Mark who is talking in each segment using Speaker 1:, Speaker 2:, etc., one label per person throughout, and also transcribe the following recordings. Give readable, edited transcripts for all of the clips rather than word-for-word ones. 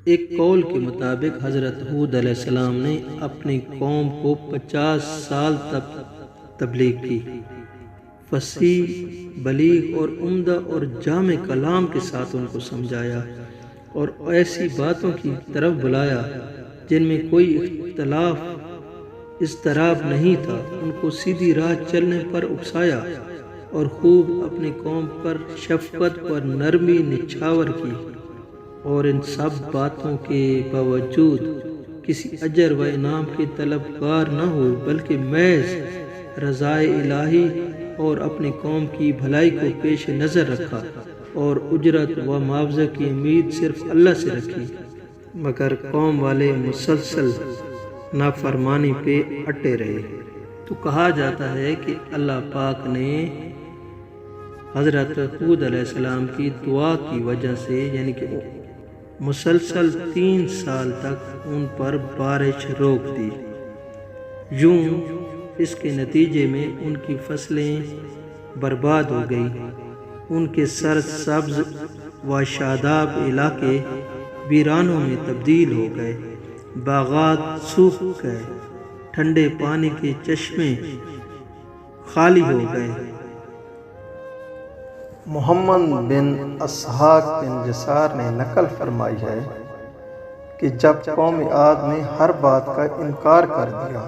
Speaker 1: ایک قول کے مطابق حضرت ہود علیہ السلام نے اپنی قوم کو 50 سال تک تبلیغ کی، فصیح، بلیغ اور عمدہ اور جامع کلام کے ساتھ ان کو سمجھایا اور ایسی باتوں کی طرف بلایا جن میں کوئی اضطراب نہیں تھا۔ ان کو سیدھی راہ چلنے پر اکسایا اور خوب اپنی قوم پر شفقت اور نرمی نچھاور کی، اور ان سب باتوں کے باوجود کسی اجر و انعام کے طلبگار نہ ہوئے، بلکہ محض رضائے الہی اور اپنی قوم کی بھلائی کو پیش نظر رکھا اور اجرت و معاوضہ کی امید صرف اللہ سے رکھی، مگر قوم والے مسلسل نافرمانی پہ اٹے رہے۔ تو کہا جاتا ہے کہ اللہ پاک نے حضرت ہود علیہ السلام کی دعا کی وجہ سے، یعنی کہ مسلسل 3 سال تک ان پر بارش روک دی، یوں اس کے نتیجے میں ان کی فصلیں برباد ہو گئی، ان کے سرسبز و شاداب علاقے ویرانوں میں تبدیل ہو گئے، باغات سوکھ گئے، ٹھنڈے پانی کے چشمے خالی ہو گئے۔
Speaker 2: محمد بن اسحاق بن جسار نے نقل فرمائی ہے کہ جب قوم عاد نے ہر بات کا انکار کر دیا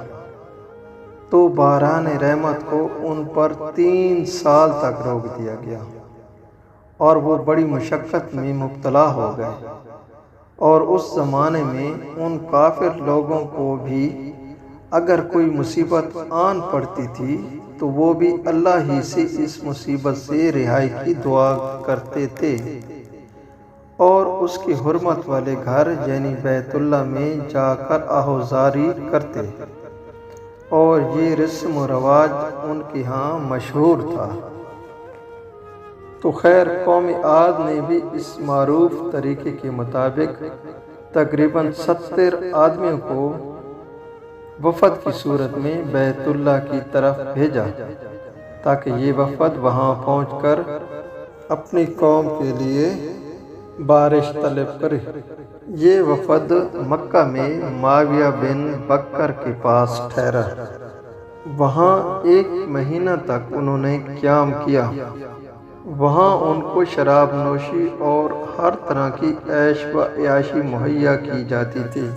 Speaker 2: تو باران رحمت کو ان پر 3 سال تک روک دیا گیا، اور وہ بڑی مشقت میں مبتلا ہو گئے۔ اور اس زمانے میں ان کافر لوگوں کو بھی اگر کوئی مصیبت آن پڑتی تھی تو وہ بھی اللہ ہی سے اس مصیبت سے رہائی کی دعا کرتے تھے، اور اس کے حرمت والے گھر یعنی بیت اللہ میں جا کر آہوزاری کرتے، اور یہ رسم و رواج ان کے ہاں مشہور تھا۔ تو خیر قوم عاد نے بھی اس معروف طریقے کے مطابق تقریباً 70 آدمیوں کو وفد کی صورت میں بیت اللہ کی طرف بھیجا تاکہ یہ وفد وہاں پہنچ کر اپنی قوم کے لیے بارش طلب کرے۔ یہ وفد مکہ میں معاویہ بن بکر کے پاس ٹھہرا، وہاں 1 مہینہ تک انہوں نے قیام کیا۔ وہاں ان کو شراب نوشی اور ہر طرح کی عیش و عیاشی مہیا کی جاتی تھی۔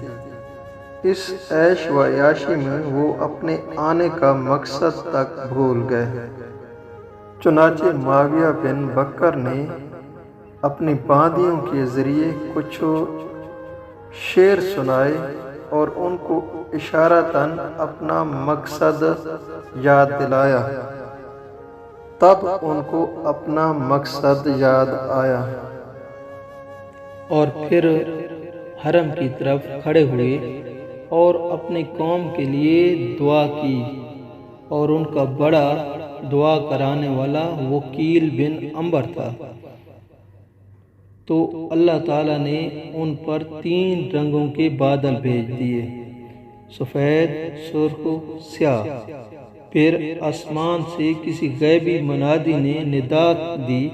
Speaker 2: اس عیش و عیاشی میں وہ اپنے آنے کا مقصد تک بھول گئے۔ چنانچہ معاویہ بن بکر نے اپنی باندیوں کے ذریعے کچھ شعر سنائے اور ان کو اشارتاً اپنا مقصد یاد دلایا، تب ان کو اپنا مقصد یاد آیا،
Speaker 1: اور پھر حرم کی طرف کھڑے ہوئے اور اپنی قوم کے لیے دعا کی، اور ان کا بڑا دعا کرانے والا وکیل بن عمر تھا۔ تو اللہ تعالیٰ نے ان پر 3 رنگوں کے بادل بھیج دیے، سفید، سرخ، سیاہ۔ پھر آسمان سے کسی غیبی منادی نے ندا دی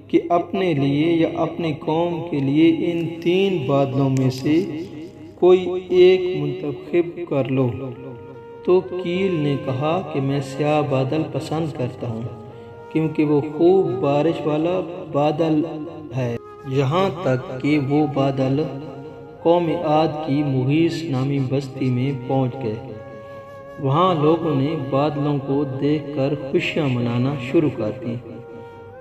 Speaker 1: کہ اپنے لیے یا اپنی قوم کے لیے ان 3 بادلوں میں سے کوئی ایک منتخب کر لو۔ تو کیل نے کہا کہ میں سیاہ بادل پسند کرتا ہوں، کیونکہ وہ خوب بارش والا بادل ہے۔ یہاں تک کہ وہ بادل قوم عاد کی مغیث نامی بستی میں پہنچ گئے۔ وہاں لوگوں نے بادلوں کو دیکھ کر خوشیاں منانا شروع کر دی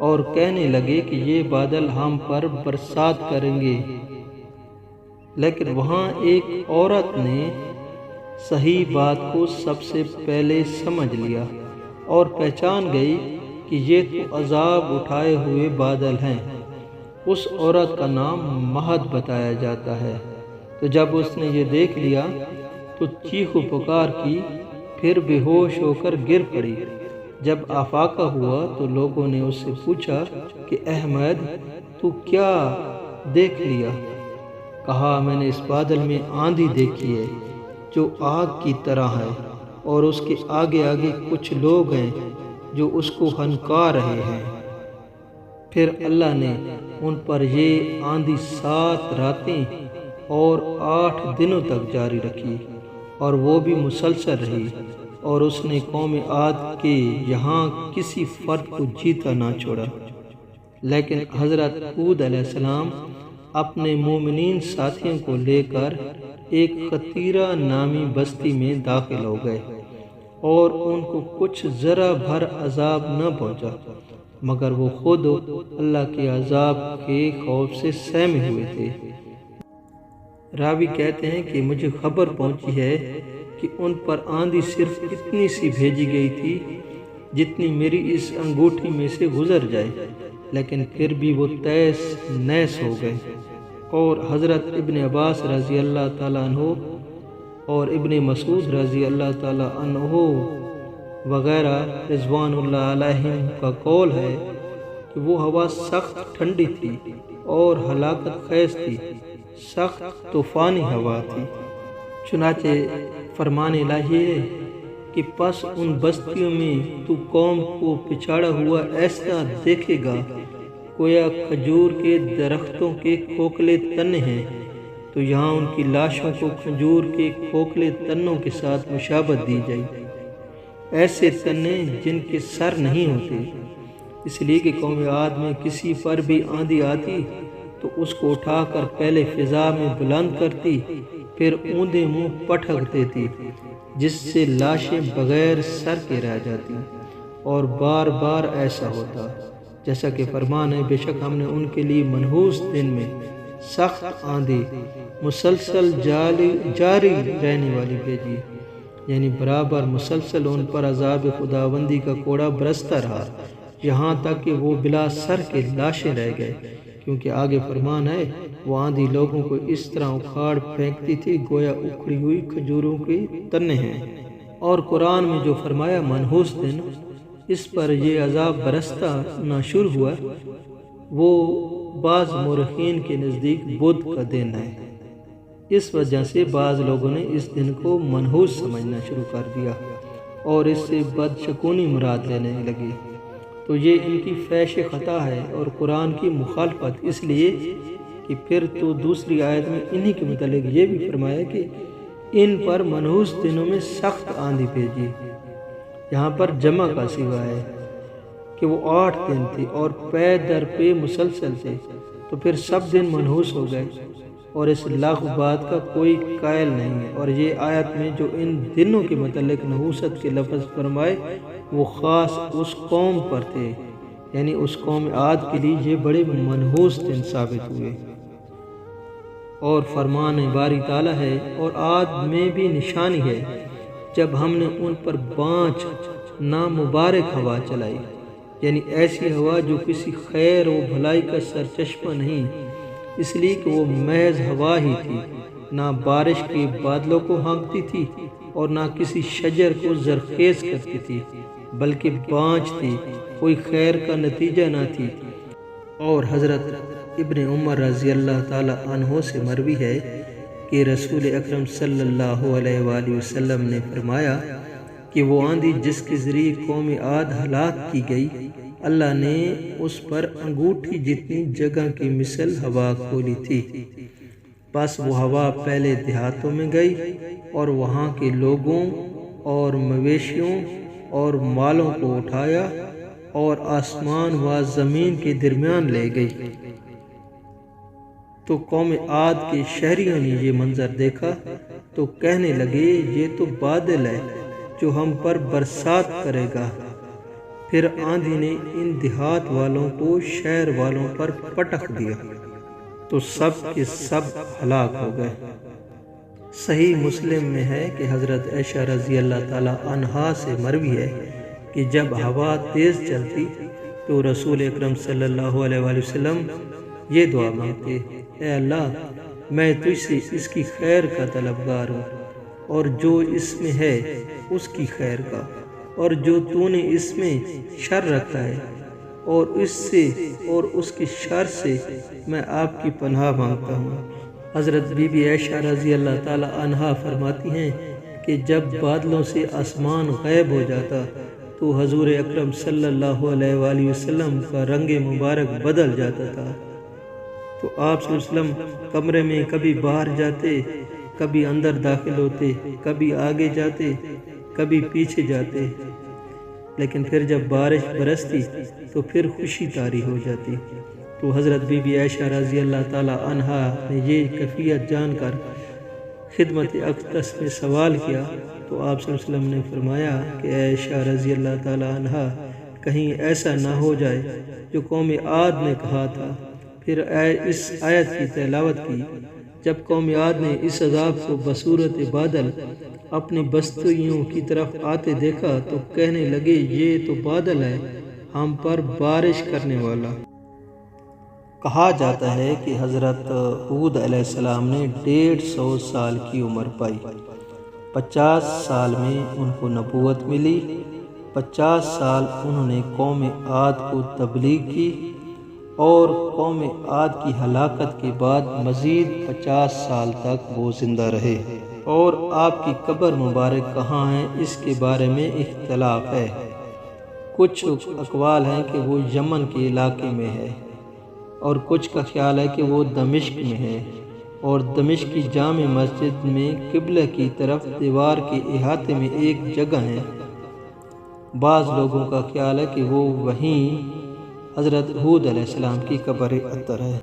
Speaker 1: اور کہنے لگے کہ یہ بادل ہم پر برسات کریں گے۔ لیکن وہاں ایک عورت نے صحیح بات کو سب سے پہلے سمجھ لیا اور پہچان گئی کہ یہ تو عذاب اٹھائے ہوئے بادل ہیں۔ اس عورت کا نام مہد بتایا جاتا ہے۔ تو جب اس نے یہ دیکھ لیا تو چیخ و پکار کی، پھر بے ہوش ہو کر گر پڑی۔ جب آفاقہ ہوا تو لوگوں نے اس سے پوچھا کہ احمد تو کیا دیکھ لیا؟ کہا میں نے اس بادل میں آندھی دیکھی ہے جو آگ کی طرح ہے، اور اس کے آگے آگے کچھ لوگ ہیں جو اس کو ہنکا رہے ہیں۔ پھر اللہ نے ان پر یہ آندھی 7 راتیں اور 8 دنوں تک جاری رکھی، اور وہ بھی مسلسل رہی، اور اس نے قوم عاد کے یہاں کسی فرد کو جیتا نہ چھوڑا۔ لیکن حضرت ہود علیہ السلام اپنے مومنین ساتھیوں کو لے کر ایک خطیرہ نامی بستی میں داخل ہو گئے، اور ان کو کچھ ذرا بھر عذاب نہ پہنچا، مگر وہ خود اللہ کے عذاب کے خوف سے سہمے ہوئے تھے۔ راوی کہتے ہیں کہ مجھے خبر پہنچی ہے کہ ان پر آندھی صرف اتنی سی بھیجی گئی تھی جتنی میری اس انگوٹھی میں سے گزر جائے، لیکن پھر بھی وہ تیس نیس ہو گئے۔ اور حضرت ابن عباس رضی اللہ تعالیٰ عنہ اور ابن مسعود رضی اللہ تعالیٰ عنہ وغیرہ رضوان اللہ علیہم کا قول ہے کہ وہ ہوا سخت ٹھنڈی تھی اور ہلاکت خیز تھی، سخت طوفانی ہوا تھی۔ چنانچہ فرمان الہی ہے کہ پس ان بستیوں میں تو قوم کو پچھاڑا ہوا ایسا دیکھے گا گویا کھجور کے درختوں کے کھوکھلے تنے ہیں، تو یہاں ان کی لاشوں کو کھجور کے کھوکھلے تنوں کے ساتھ مشابہت دی جائے، ایسے تنے جن کے سر نہیں ہوتے، اس لیے کہ قوم عاد میں کسی پر بھی آندھی آتی تو اس کو اٹھا کر پہلے فضا میں بلند کرتی، پھر اوندے منہ پٹک دیتی، جس سے لاشیں بغیر سر کے رہ جاتی، اور بار بار ایسا ہوتا، جیسا کہ فرمان ہے بے شک ہم نے ان کے لیے منحوس دن میں سخت آندھی مسلسل جاری رہنے والی بھیجی، یعنی برابر مسلسل ان پر عذاب خداوندی کا کوڑا برستا رہا، یہاں تک کہ وہ بلا سر کے لاشیں رہ گئے، کیونکہ آگے فرمان ہے وہ آندھی لوگوں کو اس طرح اکھاڑ پھینکتی تھی گویا اکھڑی ہوئی کھجوروں کے تنے ہیں۔ اور قرآن میں جو فرمایا منحوس دن، اس پر یہ عذاب برستا نہ شروع ہوا، وہ بعض مورخین کے نزدیک بدھ کا دن ہے، اس وجہ سے بعض لوگوں نے اس دن کو منحوس سمجھنا شروع کر دیا اور اس سے بدشکونی مراد لینے لگے، تو یہ ان کی فحش خطا ہے اور قرآن کی مخالفت، اس لیے کہ پھر تو دوسری آیت میں انہی کے متعلق یہ بھی فرمایا کہ ان پر منحوس دنوں میں سخت آندھی بھیجی، یہاں پر جمع کا صیغہ ہے کہ وہ 8 دن تھی اور پے در پے مسلسل تھے، تو پھر سب دن منحوس ہو گئے، اور اس لغو بات کا کوئی قائل نہیں ہے۔ اور یہ آیت میں جو ان دنوں کے متعلق نحوست کے لفظ فرمائے وہ خاص اس قوم پر تھے، یعنی اس قوم عاد کے لیے یہ بڑے منحوس دن ثابت ہوئے۔ اور فرمان باری تعالیٰ ہے اور عاد میں بھی نشانی ہے جب ہم نے ان پر بانچ نامبارک ہوا چلائی، یعنی ایسی ہوا جو کسی خیر و بھلائی کا سرچشمہ نہیں، اس لیے کہ وہ محض ہوا ہی تھی، نہ بارش کے بادلوں کو ہانکتی تھی اور نہ کسی شجر کو زرخیز کرتی تھی، بلکہ بانچ تھی، کوئی خیر کا نتیجہ نہ تھی۔ اور حضرت ابن عمر رضی اللہ تعالی عنہ سے مروی ہے کہ رسول اکرم صلی اللہ علیہ وآلہ وسلم نے فرمایا کہ وہ آندھی جس کے ذریعے قوم عاد ہلاک کی گئی، اللہ نے اس پر انگوٹھی جتنی جگہ کی مثل ہوا کھولی تھی، بس وہ ہوا پہلے دیہاتوں میں گئی اور وہاں کے لوگوں اور مویشیوں اور مالوں کو اٹھایا اور آسمان و زمین کے درمیان لے گئی۔ تو قوم عاد کے شہریوں نے یہ منظر دیکھا تو کہنے لگے یہ تو بادل ہے جو ہم پر برسات کرے گا۔ پھر آندھی نے ان دیہات والوں کو شہر والوں پر پٹک دیا تو سب کے سب ہلاک ہو گئے۔ صحیح مسلم میں ہے کہ حضرت عائشہ رضی اللہ تعالی عنہا سے مروی ہے کہ جب ہوا تیز چلتی تو رسول اکرم صلی اللہ علیہ وآلہ وسلم یہ دعا مانگتے، اے اللہ میں تجھ سے اس کی خیر کا طلبگار ہوں، اور جو اس میں ہے اس کی خیر کا، اور جو تو نے اس میں شر رکھا ہے اور اس سے اور اس کی شر سے میں آپ کی پناہ مانگتا ہوں۔ حضرت بی بی عائشہ رضی اللہ تعالی عنہا فرماتی ہیں کہ جب بادلوں سے آسمان غائب ہو جاتا تو حضور اکرم صلی اللہ علیہ وآلہ وسلم کا رنگ مبارک بدل جاتا تھا، تو آپ صلی اللہ علیہ وسلم کمرے میں کبھی باہر جاتے، کبھی اندر داخل ہوتے، کبھی آگے جاتے، کبھی پیچھے جاتے، لیکن پھر جب بارش برستی تو پھر خوشی طاری ہو جاتی۔ تو حضرت بی بی عائشہ رضی اللہ تعالی عنہا نے یہ کیفیت جان کر خدمت اقدس میں سوال کیا تو آپ صلی اللہ علیہ وسلم نے فرمایا کہ عائشہ رضی اللہ تعالی عنہا کہیں ایسا نہ ہو جائے جو قوم عاد نے کہا تھا۔ پھر اس آیت کی تلاوت کی۔ جب قوم عاد نے اس عذاب کو بصورت بادل اپنی بستیوں کی طرف آتے دیکھا تو کہنے لگے یہ تو بادل ہے ہم پر بارش کرنے والا۔ کہا جاتا ہے کہ حضرت ہود علیہ السلام نے 150 سال کی عمر پائی۔ 50 سال میں ان کو نبوت ملی۔ 50 سال انہوں نے قوم عاد کو تبلیغ کی اور قوم عاد کی ہلاکت کے بعد مزید 50 سال تک وہ زندہ رہے۔ اور آپ کی قبر مبارک کہاں ہے اس کے بارے میں اختلاف ہے۔ کچھ اقوال ہیں کہ وہ یمن کے علاقے میں ہے اور کچھ کا خیال ہے کہ وہ دمشق میں ہے، اور دمشق کی جامع مسجد میں قبلہ کی طرف دیوار کے احاطے میں ایک جگہ ہے۔ بعض لوگوں کا خیال ہے کہ وہ وہیں حضرت ہود علیہ السلام کی قبر اطہر ہے۔